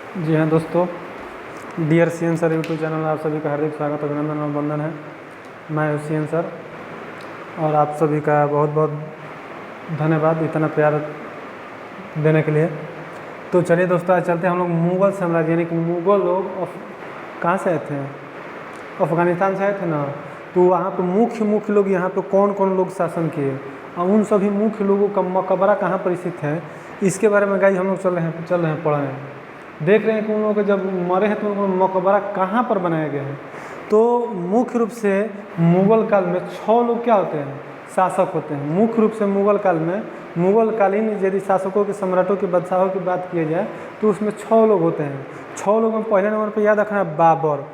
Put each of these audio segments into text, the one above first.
जी हाँ दोस्तों, dear C N sir YouTube channel में आप सभी का हार्दिक स्वागत, अभिनंदन और वंदन है। मैं हूँ सी एन सर और आप सभी का बहुत बहुत धन्यवाद इतना प्यार देने के लिए। तो चलिए दोस्तों, आज चलते हैं हम लोग मुग़ल साम्राज्य यानी कि मुग़ल लोग कहाँ से आए थे? अफ़गानिस्तान से आए थे ना। तो वहाँ पे मुख्य लोग यहाँ पे कौन कौन लोग शासन किए और उन सभी मुख्य लोगों का मकबरा कहाँ पर स्थित है, इसके बारे में गाइस हम लोग चल रहे हैं पढ़ रहे हैं। देख रहे हैं कि उन लोगों के जब मरे हैं तो उनको मकबरा कहाँ पर बनाया गया है। तो मुख्य रूप से मुग़ल काल में 6 लोग क्या होते हैं? शासक होते हैं। मुख्य रूप से मुग़ल काल में मुग़ल कालीन यदि शासकों के सम्राटों के बादशाहों की बात की जाए तो उसमें 6 लोग होते हैं। 6 लोगों में पहले नंबर पर याद रखना है बाबर।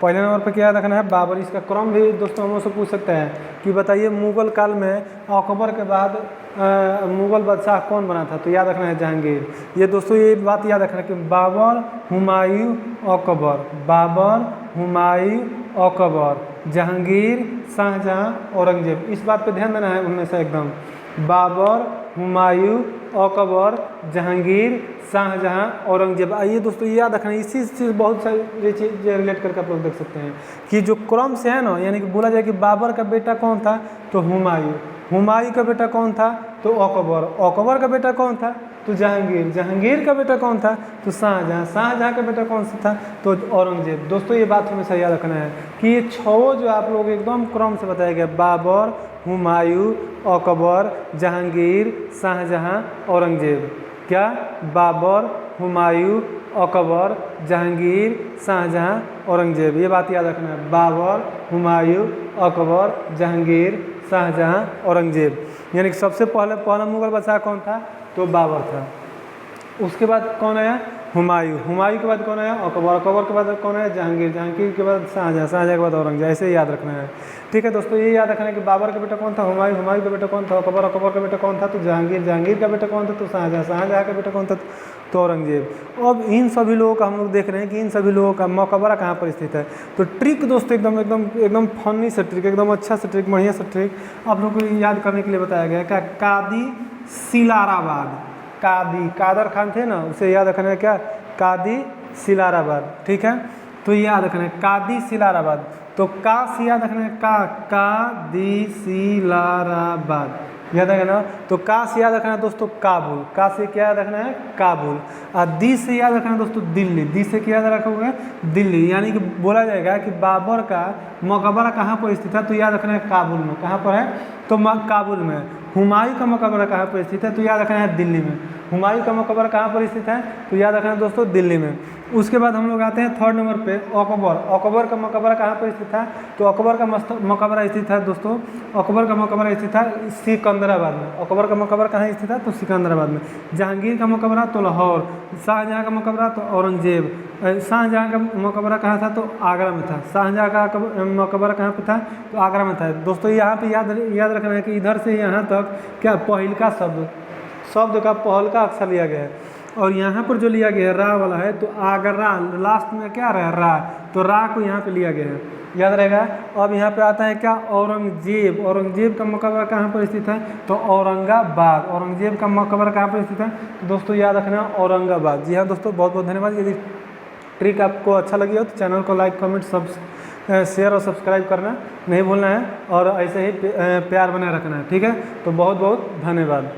पहले नंबर पर क्या याद रखना है? बाबर। इसका क्रम भी दोस्तों हम लोग से पूछ सकते हैं कि बताइए मुग़ल काल में अकबर के बाद मुग़ल बादशाह कौन बना था? तो याद रखना है जहांगीर। ये दोस्तों ये बात याद रखना है कि बाबर, हुमायूं, अकबर, बाबर, हुमायूं, अकबर, जहांगीर, शाहजहां, औरंगजेब। इस बात पे ध्यान देना है उनमें से एकदम। बाबर, हुमायूं, अकबर, जहांगीर, शाहजहां, औरंगजेब। आइए दोस्तों ये याद रखना है। इसी से बहुत सारी चीज़ें रिलेट करके आप लोग देख सकते हैं कि जो क्रम से है ना, यानी कि बोला जाए कि बाबर का बेटा कौन था? तो हुमायूं। हुमायूं का बेटा कौन था? तो अकबर। अकबर का बेटा कौन था? तो जहांगीर। जहांगीर का बेटा कौन था? तो शाहजहां। शाहजहां का बेटा कौन सा था? तो औरंगजेब। दोस्तों ये बात हमेशा याद रखना है कि ये 6 जो आप लोग एकदम क्रम से बताया गया, बाबर, हुमायूं, अकबर, जहांगीर, शाहजहां, औरंगजेब। क्या? बाबर, हुमायूं, अकबर, जहांगीर, शाहजहां, औरंगजेब। ये बात याद रखना है। बाबर, हुमायूं, अकबर, जहांगीर, शाहजहां, औरंगजेब। यानी कि सबसे पहला मुग़ल बादशाह कौन था? तो बाबर था। उसके बाद कौन आया? हुमायूं। हुमायूं के बाद कौन आया? अकबर। अकबर के बाद कौन आया? जहांगीर। जहांगीर के बाद शाहजहां। शाहजहां के बाद औरंगजेब। ऐसे ही याद रखना है। ठीक है दोस्तों, ये याद रखना है कि बाबर का बेटा कौन था? हुमायूं। हुमायूं का बेटा कौन था? अकबर। अकबर का बेटा कौन था? तो जहांगीर। जहांगीर का बेटा कौन था? तो शाहजहां। शाहजहां का बेटा कौन था? तो औरंगजेब। अब इन सभी लोगों का हम लोग देख रहे हैं कि इन सभी लोगों का मकबरा कहाँ पर स्थित है। तो ट्रिक दोस्तों एकदम फनी सा ट्रिक, एकदम अच्छा सा ट्रिक, बढ़िया सा ट्रिक आप लोग को याद करने के लिए बताया गया है। क्या? कादी सिलाराबाद। कादी, कादर खान थे ना, उसे याद रखना है। क्या? कादी सिलाराबाद। ठीक है, तो ये याद रखना है कादी सिलाराबाद। तो का से याद रखना है कादी सिलाराबाद, याद रखना। तो का से याद रखना है दोस्तों काबुल। का से क्या याद रखना है? काबुल। और दी से याद रखना है दोस्तों दिल्ली। दी से क्या याद रखोगे? दिल्ली। यानी कि बोला जाएगा कि बाबर का मकबरा कहाँ पर स्थित है? तो याद रखना है काबुल में। कहाँ पर है? तो काबुल में। हुमायूं का मकबरा कहाँ पर स्थित है? तो याद रखना है दिल्ली में। हुमायूं का मकबरा कहाँ पर स्थित है? तो याद रखना है दोस्तों दिल्ली में। उसके बाद हम लोग आते हैं 3rd नंबर पे अकबर। अकबर का मकबरा कहाँ पर स्थित था? तो अकबर का मकबरा स्थित था दोस्तों, अकबर का मकबरा स्थित था सिकंदराबाद में। अकबर का मकबरा कहाँ स्थित था? तो सिकंदराबाद में। जहांगीर का मकबरा तो लाहौर। शाहजहां का मकबरा तो औरंगजेब। शाहजहां का मकबरा कहाँ था? तो आगरा में था। शाहजहां का मकबरा कहाँ पे था? तो आगरा में था। दोस्तों यहाँ पे याद रखना है कि इधर से यहाँ तक क्या पहिलका शब्द का पहलका अक्षर लिया गया है और यहाँ पर जो लिया गया है रा वाला है। तो आगरा लास्ट में क्या रहा? रा। तो रा को यहाँ पे लिया गया है, याद रहेगा। अब यहाँ पे आता है क्या? औरंगजेब। औरंगजेब का मकबरा कहाँ पर स्थित है? तो औरंगाबाद। औरंगजेब का मकबरा कहाँ पर स्थित है? तो दोस्तों याद रखना औरंगाबाद। जी हाँ दोस्तों, बहुत बहुत धन्यवाद। यदि ट्रिक आपको अच्छा लगी हो तो चैनल को लाइक, कमेंट, शेयर और सब्सक्राइब करना नहीं भूलना है और ऐसे ही प्यार बनाए रखना है। ठीक है, तो बहुत बहुत धन्यवाद।